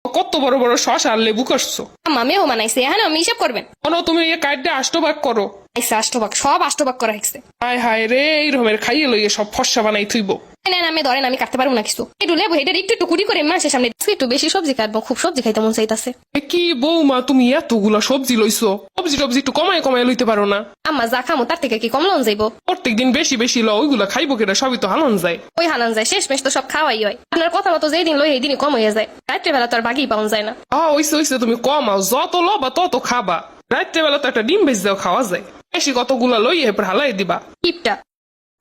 কত বড় বড় শশা আর লেবু করছো। আম্মা মেহমান আইছে, হ্যাঁ আমি হিসাব করবেন। তুমি এই কার্ডে আষ্টভাগ করো। আইসা আষ্টভাগ, সব আষ্টভাগ করা হয়েছে। হায় হায় রে, এই রকমের খাইয়ে লইয়ে সব ফর্সা বানাই থইব। নেন আমি ধরেন, আমি কাটতে পারবো না কিছু। একটু লেবু এটা একটু একটু কুড়ি করে মানুষের সামনে একটু বেশি সবজি কাটবো, খুব সবজি খাইতে মন চাইতাছে। কি বৌমা, তুমি এতগুলা সবজি লইছো, সবজি টবজি একটু কমায় কমায় লইতে পারো না? আম্মা যা খামো তার থেকে কি কম লন যাইবো? প্রত্যেকদিন বেশি বেশি ল, ওইগুলা খাইবো কেটা, সবই তো হালান যায়। ওই হানান যায়, শেষ মেশ তো সব খাওয়াই হয়। আপনার কথা মতো যেই দিন লই এই দিনই কম হয়ে যায়, রাত্রে বেলা তো আর বাকি পাওয়া যায় না। ওইসে ওইসে, তুমি কমাও, যত লবা তত খাবা। রাত্রেবেলা তো একটা ডিম বেজ দেওয়া খাওয়া যায়, বেশি কতগুলা লইয়ে এরপর হালাই দিবা। টিপটা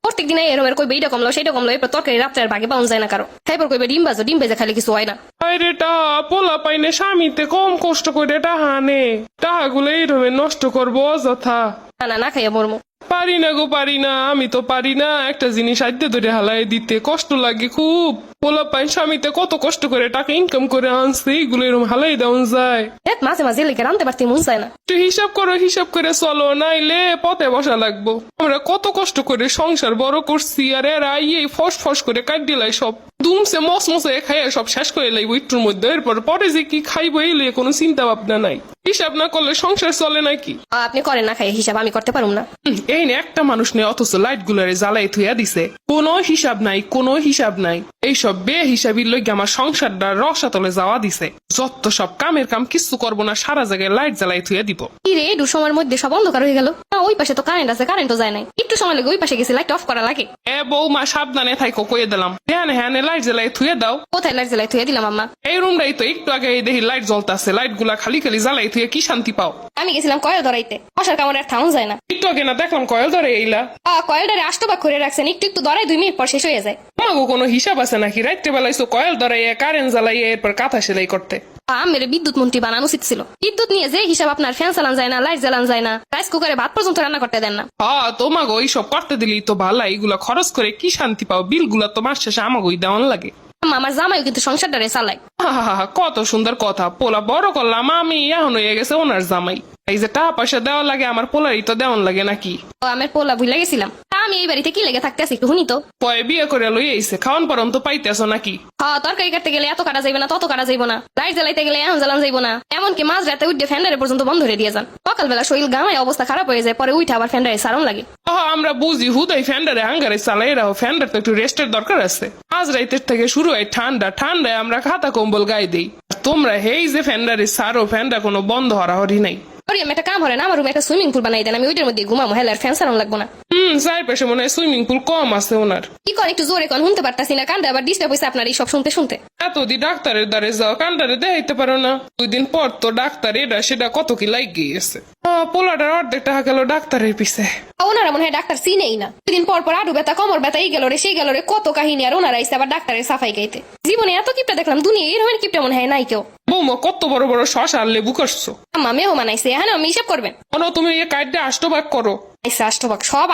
প্রত্যেক দিন এরকম কইবে এটা কমলো সেটা কমলো, এরপর তরকারি রাত্রে আর ভাগে পাওয়া যায় না কারো। খাইবার কইবে ডিম বাজো, ডিম বেজে খালি কিছু হয় না। আরে পোলা পাইনে স্বামীতে কম কষ্ট করে টাহানে, টাহাগুলো এইভাবে নষ্ট করবো অযথা। না না, না খাইয়া মরমো। পারি না গো, পারি না, আমি তো পারি না একটা জিনিস আদ্যে ধরে হালাই দিতে, কষ্ট লাগে খুব। পোলা পাইন স্বামীতে কত কষ্ট করে টাকা ইনকাম করে আনছে, এইগুলো এরকম হালাই দেওয়া যায়। দেখ মাঝে মাঝে লেগে রানতে পারতে মন চায় না। একটু হিসাব করো, হিসাব করে চলো, নাইলে পথে বসা লাগবো। আমরা কত কষ্ট করে সংসার বড় করছি, আর এরা এই ফস ফস করে কাট দিলাই সব দুমসে মস মসে খাইয়া সব শেষ করে লাইব একটুর মধ্যে। এরপর পরে যে কি খাইবো এই লিয়ে কোনো চিন্তা ভাবনা নাই। হিসাব না করলে সংসার চলে নাকি? আপনি করেন না খাই হিসাব, আমি করতে পারুম না। এই না একটা মানুষ নেই, অথচ লাইট গুলারে জ্বালাই থুইয়া দিছে, কোনো হিসাব নাই, কোনো হিসাব নাই। এইসব বে হিসাবি লইগে আমার সংসারটা রসাতলে যাওয়া দিছে। যত সব কামের কাম কিছু করবো না, সারা জায়গায় লাইট জ্বালাই থুইয়া দিব। কি রে, একটু সময়ের মধ্যে সব অন্ধকার হয়ে গেল। ওই পাশে তো কারেন্ট আছে, কারেন্টও যায় নাই। একটু সময় লাগে ওই পাশে গেছে, লাইট অফ করা লাগে। বৌমা সাবধানে থাইকো, কয়ে দিলাম। হ্যাঁ হ্যাঁ, লাইট জ্বালাই থুয়ে দাও। কোথায় লাইট জ্বালাই থুয়ে দিলাম আম্মা? এই রুমটাই তো একটু আগে দেখি লাইট জ্বলতেছে, লাইট গুলা খালি খালি জ্বালাই থুয়ে কি শান্তি পাও? আমি গেছিলাম কয়েল ধরাইতে, মশার কামড়ে আর থাউন যায় না। একটু আগে না দেখলাম কয়েল ধরে এইলা। কয়েলটারে আষ্টবাক করে রাখছেন, একটু একটু ধরাই 2 মিনিট পর শেষ হয়ে যায়। তোমাকে কোনো হিসাব আছে নাকি? রাত্রে বেলাইছো কয়েল ধরাইয়া, কারেন্ট জ্বালাইয়া, এরপর কাঁথা সেলাই করতে। মেরে বিদ্যুৎ মন্ত্রী বানানো উচিত ছিল। বিদ্যুৎ নিয়ে যে হিসাব, আপনার ফ্যান চালান যায় না, লাইট জ্বালান যায় না, রাইস কুকারে ভাত পর্যন্ত রান্না করতে দেন না। তোমাকে ওইসব করতে দিলেই তো ভালো, এইগুলা খরচ করে কি শান্তি পাও? বিল গুলা তো মাস শেষে আমাকে দেওয়ান লাগে। আমার জামাইও কিন্তু সংসারটারে চালায়। কত সুন্দর কথা, পোলা বড় করলাম আমি, এখন হয়ে গেছে ওনার জামাই। এই যে টাকা পয়সা দেওয়া লাগে, আমার পোলারই তো দেওয়ান লাগে নাকি? আমার পোলা ভুলে গেছিলাম। আমি এই বাড়িতে কি লেগে থাকতে আছি একটু শুনি তো। পরে বিয়ে করে লই আইছে, খাওয়ান পরম তো পাইতেছ নাকি? তরকারি কাটতে গেলে এত কাটা যাইবে না, তত কাটা যাইব না। লাইট জ্বালাইতে গেলে এখন জ্বালান যাইব না। এমনকি মাঝ রাতে উঠে ফ্যান্ডারে পর্যন্ত বন্ধ করে দিয়ে যান। সকালবেলা শরীর গামায় অবস্থা খারাপ হয়ে যায়, পরে উঠে আবার ফ্যান্ডারে সারম লাগে। আমরা বুঝি হুদাই ফ্যান্ডারে হাঙ্গারে চালাই রাখো, ফ্যান্ডার তো একটু রেস্টের দরকার আছে। আজ রাইতের থেকে শুরু হয় ঠান্ডা, ঠান্ডায় আমরা খাতা কম্বল গায়ে দিই। তোমরা হেই যে ফ্যান্ডারে সারো, ফ্যান্ডা কোনো বন্ধ হরাহরি নাই। আমি একটা কাম হরে না, আমার রুমে একটা সুইমিং পুল বানাই দেন, আমি ওইটার মধ্যে ঘুমাবো, হেলার ফ্যান সারম লাগবো না। চার পাশে মনে হয় সুইমিং পুল কম আছে ওনার। কি কর একটু জোরে কন, শুনতে পারতাছি না, কান্দে আবার ডিস্টার্ব হয়েছে আপনার এই সব শুনতে শুনতে। এতদিন ডাক্তারের দ্বারে যাও, কান্ডারে দেখাইতে পারো না? 2 দিন পর তো ডাক্তার এটা সেটা কত কি লাগিয়ে গেছে। পোলাটার অর্ধেক টাকা গেল ডাক্তারের পিছে। ওনারা মনে হয় ডাক্তার চিনেই না। 2 দিন পর পর আডু ব্যথা, কোমর ব্যথা, এই গেল রে সেই গেল রে, কত কাহিনী। আর ওনারা এসে আবার ডাক্তারের সাফাই গাইতে। জীবনে এত কিপটা দেখলাম, দুনিয়া এই রকমের কিপটা মনে হয় নাই কেউ। বৌমা কত বড় বড় শশা আর লেবু করছো। আম্মা মেহমান আইছে, হ্যাঁ আমি হিসাব করবেন। তুমি এই কার্ডে আষ্টভাগ করো। আইসা আষ্টভাগ, সব